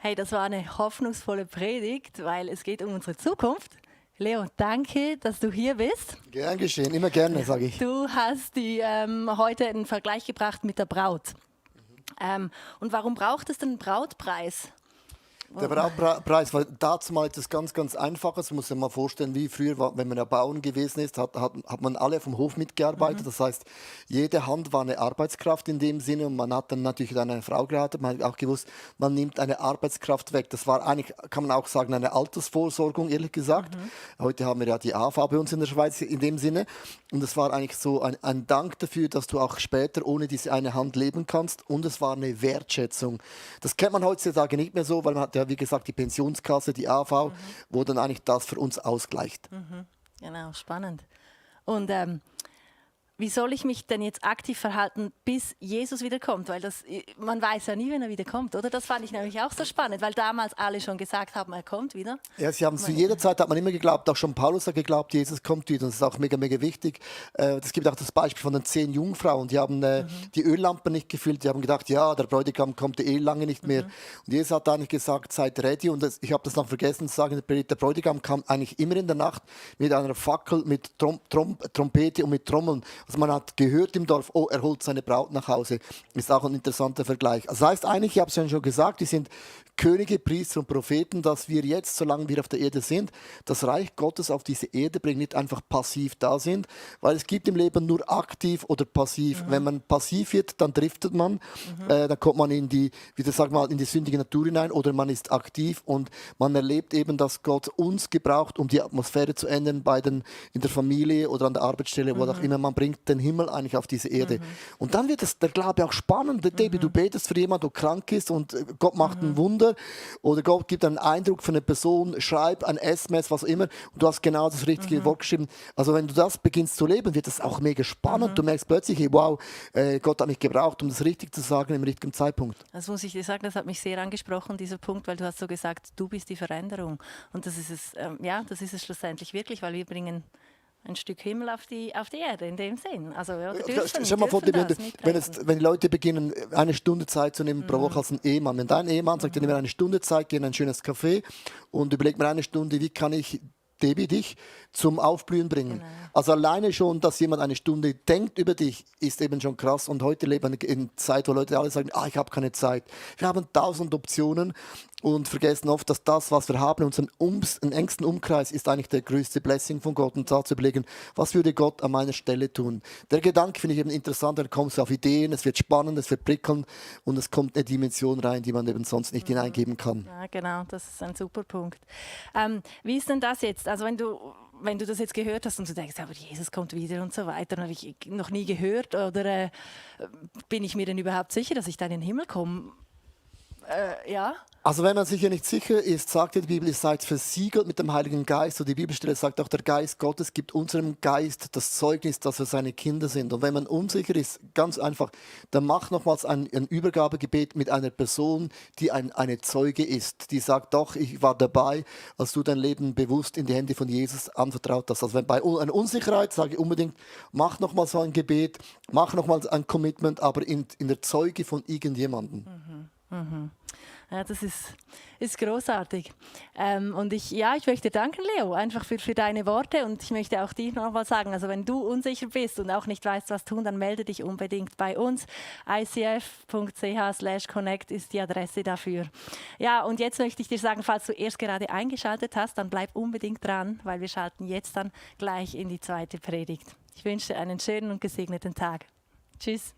Hey, das war eine hoffnungsvolle Predigt, weil es geht um unsere Zukunft. Leo, danke, dass du hier bist. Gern geschehen, immer gerne, sage ich. Du hast heute einen Vergleich gebracht mit der Braut. Und warum braucht es denn einen Brautpreis? Der Brautpreis war damals das ganz, ganz einfach. Das muss man mal vorstellen, wie früher, wenn man ja Bauern gewesen ist, hat man alle vom Hof mitgearbeitet. Das heißt, jede Hand war eine Arbeitskraft in dem Sinne und man hat dann natürlich dann eine Frau geheiratet. Man hat auch gewusst, man nimmt eine Arbeitskraft weg. Das war eigentlich, kann man auch sagen, eine Altersvorsorgung, ehrlich gesagt. Heute haben wir ja die AV bei uns in der Schweiz in dem Sinne. Und es war eigentlich so ein Dank dafür, dass du auch später ohne diese eine Hand leben kannst. Und es war eine Wertschätzung. Das kennt man heutzutage nicht mehr so, weil man hat ja, wie gesagt, die Pensionskasse, die AV, wo dann eigentlich das für uns ausgleicht. Genau, spannend. Und wie soll ich mich denn jetzt aktiv verhalten, bis Jesus wiederkommt? Weil man weiß ja nie, wenn er wiederkommt, oder? Das fand ich nämlich auch so spannend, weil damals alle schon gesagt haben, er kommt wieder. Ja, sie haben zu jeder Zeit, hat man immer geglaubt, auch schon Paulus hat geglaubt, Jesus kommt wieder. Und das ist auch mega, mega wichtig. Es gibt auch das Beispiel von den 10 Jungfrauen, die haben die Öllampen nicht gefüllt, die haben gedacht, ja, der Bräutigam kommt lange nicht mehr. Und Jesus hat eigentlich gesagt, seid ready. Und ich habe das noch vergessen zu sagen, der Bräutigam kam eigentlich immer in der Nacht mit einer Fackel, mit Trompete und mit Trommeln. Also man hat gehört im Dorf, oh, er holt seine Braut nach Hause. Ist auch ein interessanter Vergleich. Also das heißt eigentlich, ich habe es ja schon gesagt, wir sind Könige, Priester und Propheten, dass wir jetzt, solange wir auf der Erde sind, das Reich Gottes auf diese Erde bringen, nicht einfach passiv da sind, weil es gibt im Leben nur aktiv oder passiv. Wenn man passiv wird, dann driftet man, dann kommt man in die, wieder sag mal, in die sündige Natur hinein oder man ist aktiv und man erlebt eben, dass Gott uns gebraucht, um die Atmosphäre zu ändern in der Familie oder an der Arbeitsstelle, wo auch immer. Man bringt den Himmel eigentlich auf diese Erde. Und dann wird der Glaube auch spannend. Debbie, du betest für jemanden, der krank ist und Gott macht ein Wunder oder Gott gibt einen Eindruck für eine Person, schreib ein SMS, was auch immer und du hast genau das richtige Wort geschrieben. Also wenn du das beginnst zu leben, wird das auch mega spannend. Du merkst plötzlich, hey, wow, Gott hat mich gebraucht, um das richtig zu sagen im richtigen Zeitpunkt. Das muss ich dir sagen, das hat mich sehr angesprochen, dieser Punkt, weil du hast so gesagt, du bist die Veränderung. Und das ist es, das ist es schlussendlich wirklich, weil wir bringen ein Stück Himmel auf die Erde in dem Sinn. Also, ja, Stell mal vor, wenn die Leute beginnen, eine Stunde Zeit zu nehmen pro Woche als ein Ehemann. Wenn dein Ehemann sagt, nimm mir eine Stunde Zeit, geh in ein schönes Café und überleg mir eine Stunde, wie kann ich Debbie, dich zum Aufblühen bringen. Genau. Also alleine schon, dass jemand eine Stunde denkt über dich, ist eben schon krass. Und heute leben wir in einer Zeit, wo Leute alle sagen, ich habe keine Zeit. Wir haben 1000 Optionen und vergessen oft, dass das, was wir haben, unseren engsten Umkreis, ist eigentlich der größte Blessing von Gott. Und da zu überlegen, was würde Gott an meiner Stelle tun? Der Gedanke finde ich eben interessant, da kommst du auf Ideen, es wird spannend, es wird prickeln und es kommt eine Dimension rein, die man eben sonst nicht hineingeben kann. Ja, genau, das ist ein super Punkt. Wie ist denn das jetzt? Also wenn du das jetzt gehört hast und du denkst, aber Jesus kommt wieder und so weiter, habe ich noch nie gehört oder bin ich mir denn überhaupt sicher, dass ich da in den Himmel komme? Ja. Also wenn man sich ja nicht sicher ist, sagt die Bibel, ihr seid versiegelt mit dem Heiligen Geist. Und die Bibelstelle sagt auch, der Geist Gottes gibt unserem Geist das Zeugnis, dass wir seine Kinder sind. Und wenn man unsicher ist, ganz einfach, dann mach nochmals ein Übergabegebet mit einer Person, die eine Zeuge ist, die sagt, doch, ich war dabei, als du dein Leben bewusst in die Hände von Jesus anvertraut hast. Also wenn bei einer Unsicherheit, sage ich unbedingt, mach nochmals so ein Gebet, mach nochmals ein Commitment, aber in der Zeuge von irgendjemandem. Ja, das ist großartig. Und ich möchte danken, Leo, einfach für deine Worte. Und ich möchte auch dir noch mal sagen, also wenn du unsicher bist und auch nicht weißt, was tun, dann melde dich unbedingt bei uns. icf.ch/connect ist die Adresse dafür. Ja, und jetzt möchte ich dir sagen, falls du erst gerade eingeschaltet hast, dann bleib unbedingt dran, weil wir schalten jetzt dann gleich in die zweite Predigt. Ich wünsche dir einen schönen und gesegneten Tag. Tschüss.